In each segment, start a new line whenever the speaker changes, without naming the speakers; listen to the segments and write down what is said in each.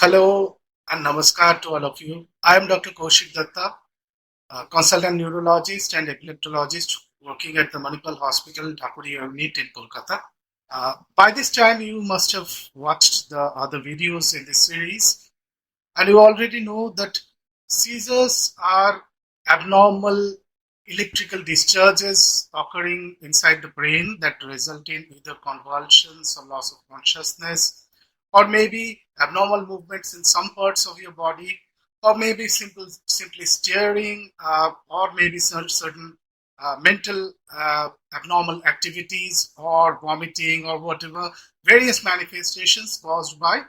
Hello and namaskar to all of you. I am Dr. Kaushik Dutta, a consultant neurologist and epileptologist working at the Manipal Hospital, Dhakuri Unit in Kolkata. By this time, you must have watched the other videos in this series, and you already know that seizures are abnormal electrical discharges occurring inside the brain that result in either convulsions or loss of consciousness, or maybe abnormal movements in some parts of your body, or maybe simply staring, or maybe certain mental abnormal activities, or vomiting, or whatever, various manifestations caused by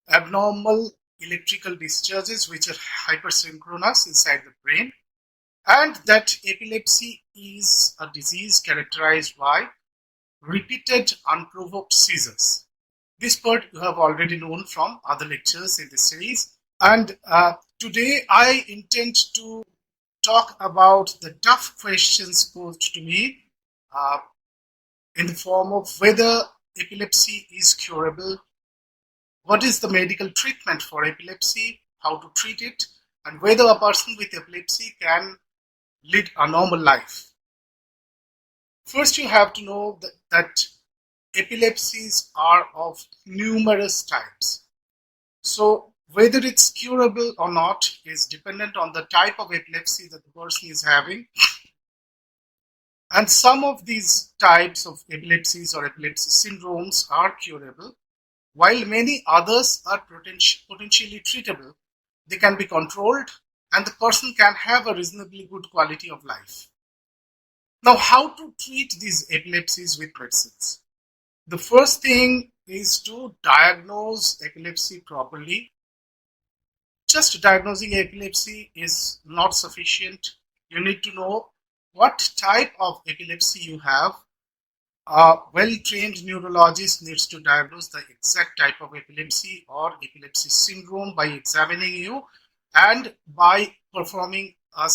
abnormal electrical discharges which are hypersynchronous inside the brain, and that epilepsy is a disease characterized by repeated unprovoked seizures. This part you have already known from other lectures in this series, and today I intend to talk about the tough questions posed to me uh, in the form of whether epilepsy is curable. What is the medical treatment for epilepsy? How to treat it? And whether a person with epilepsy can lead a normal life. First, you have to know that epilepsies are of numerous types. So, whether it's curable or not is dependent on the type of epilepsy that the person is having. And some of these types of epilepsies or epilepsy syndromes are curable, while many others are potentially treatable. They can be controlled and the person can have a reasonably good quality of life. Now, how to treat these epilepsies with medicines? The first thing is to diagnose epilepsy properly. Just diagnosing epilepsy is not sufficient. You need to know what type of epilepsy you have. A well-trained neurologist needs to diagnose the exact type of epilepsy or epilepsy syndrome by examining you and by performing a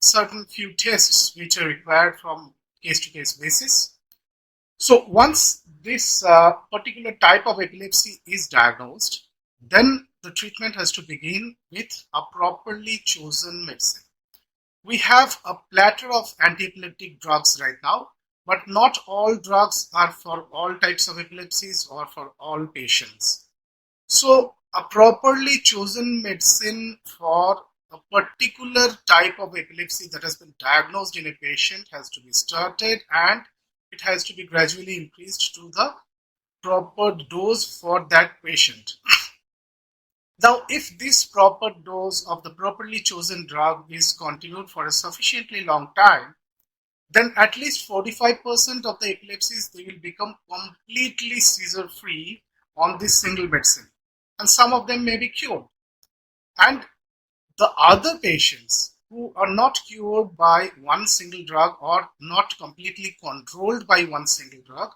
certain few tests which are required from case-to-case basis. So once this particular type of epilepsy is diagnosed, then the treatment has to begin with a properly chosen medicine. We have a platter of anti-epileptic drugs right now, but not all drugs are for all types of epilepsies or for all patients. So a properly chosen medicine for a particular type of epilepsy that has been diagnosed in a patient has to be started, and it has to be gradually increased to the proper dose for that patient. Now, if this proper dose of the properly chosen drug is continued for a sufficiently long time, then at least 45% of the epilepsies, they will become completely seizure free on this single medicine, and some of them may be cured. And the other patients who are not cured by one single drug or not completely controlled by one single drug,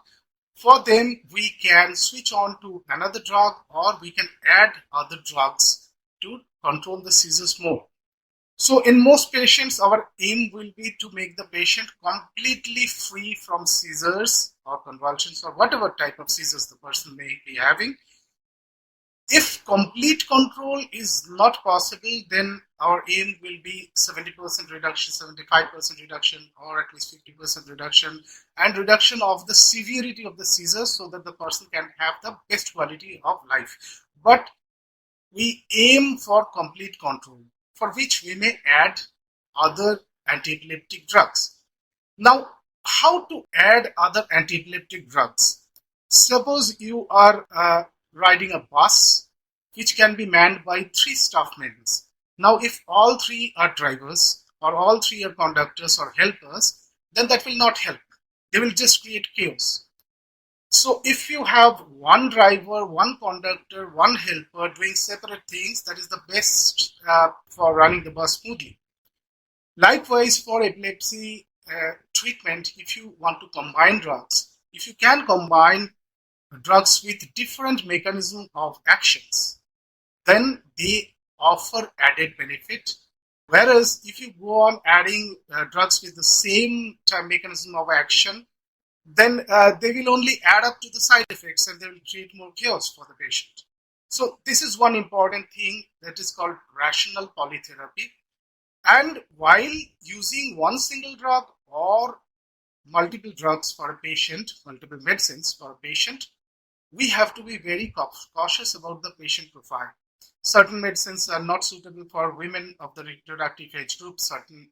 for them we can switch on to another drug, or we can add other drugs to control the seizures more. So in most patients, our aim will be to make the patient completely free from seizures or convulsions or whatever type of seizures the person may be having. If complete control is not possible, then our aim will be 70% reduction, 75% reduction, or at least 50% reduction, and reduction of the severity of the seizures so that the person can have the best quality of life. But we aim for complete control, for which we may add other anti-epileptic drugs. Now, how to add other anti-epileptic drugs? Suppose you are riding a bus which can be manned by 3 staff members. Now, if all 3 are drivers or all 3 are conductors or helpers, then that will not help. They will just create chaos. So if you have one driver, one conductor, one helper doing separate things, that is the best for running the bus smoothly. Likewise, for epilepsy treatment, if you want to combine drugs, if you can combine drugs with different mechanism of actions, then they offer added benefit. Whereas if you go on adding drugs with the same mechanism of action, then they will only add up to the side effects and they will create more chaos for the patient. So this is one important thing that is called rational polytherapy. And while using one single drug or multiple drugs for a patient, multiple medicines for a patient, we have to be very cautious about the patient profile. Certain medicines are not suitable for women of the reproductive age group. Certain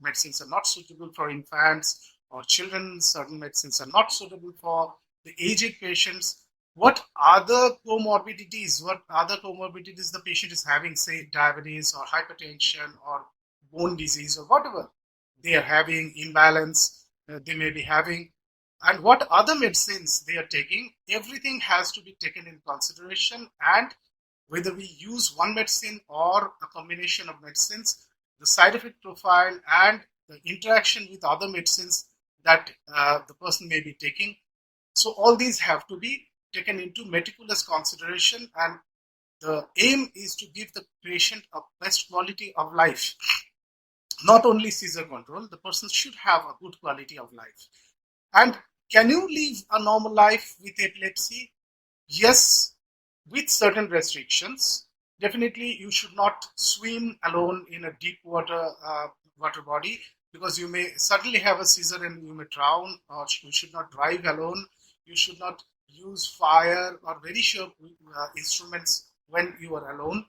medicines are not suitable for infants or children. Certain medicines are not suitable for the aged patients. What other comorbidities the patient is having, say diabetes or hypertension or bone disease or whatever they are having, imbalance they may be having, and what other medicines they are taking, everything has to be taken in consideration. And whether we use one medicine or a combination of medicines, the side effect profile and the interaction with other medicines that the person may be taking. So all these have to be taken into meticulous consideration, and the aim is to give the patient a best quality of life. Not only seizure control, the person should have a good quality of life. And can you live a normal life with epilepsy? Yes, with certain restrictions. Definitely, you should not swim alone in a deep water body, because you may suddenly have a seizure and you may drown. Or you should not drive alone. You should not use fire or very sharp instruments when you are alone.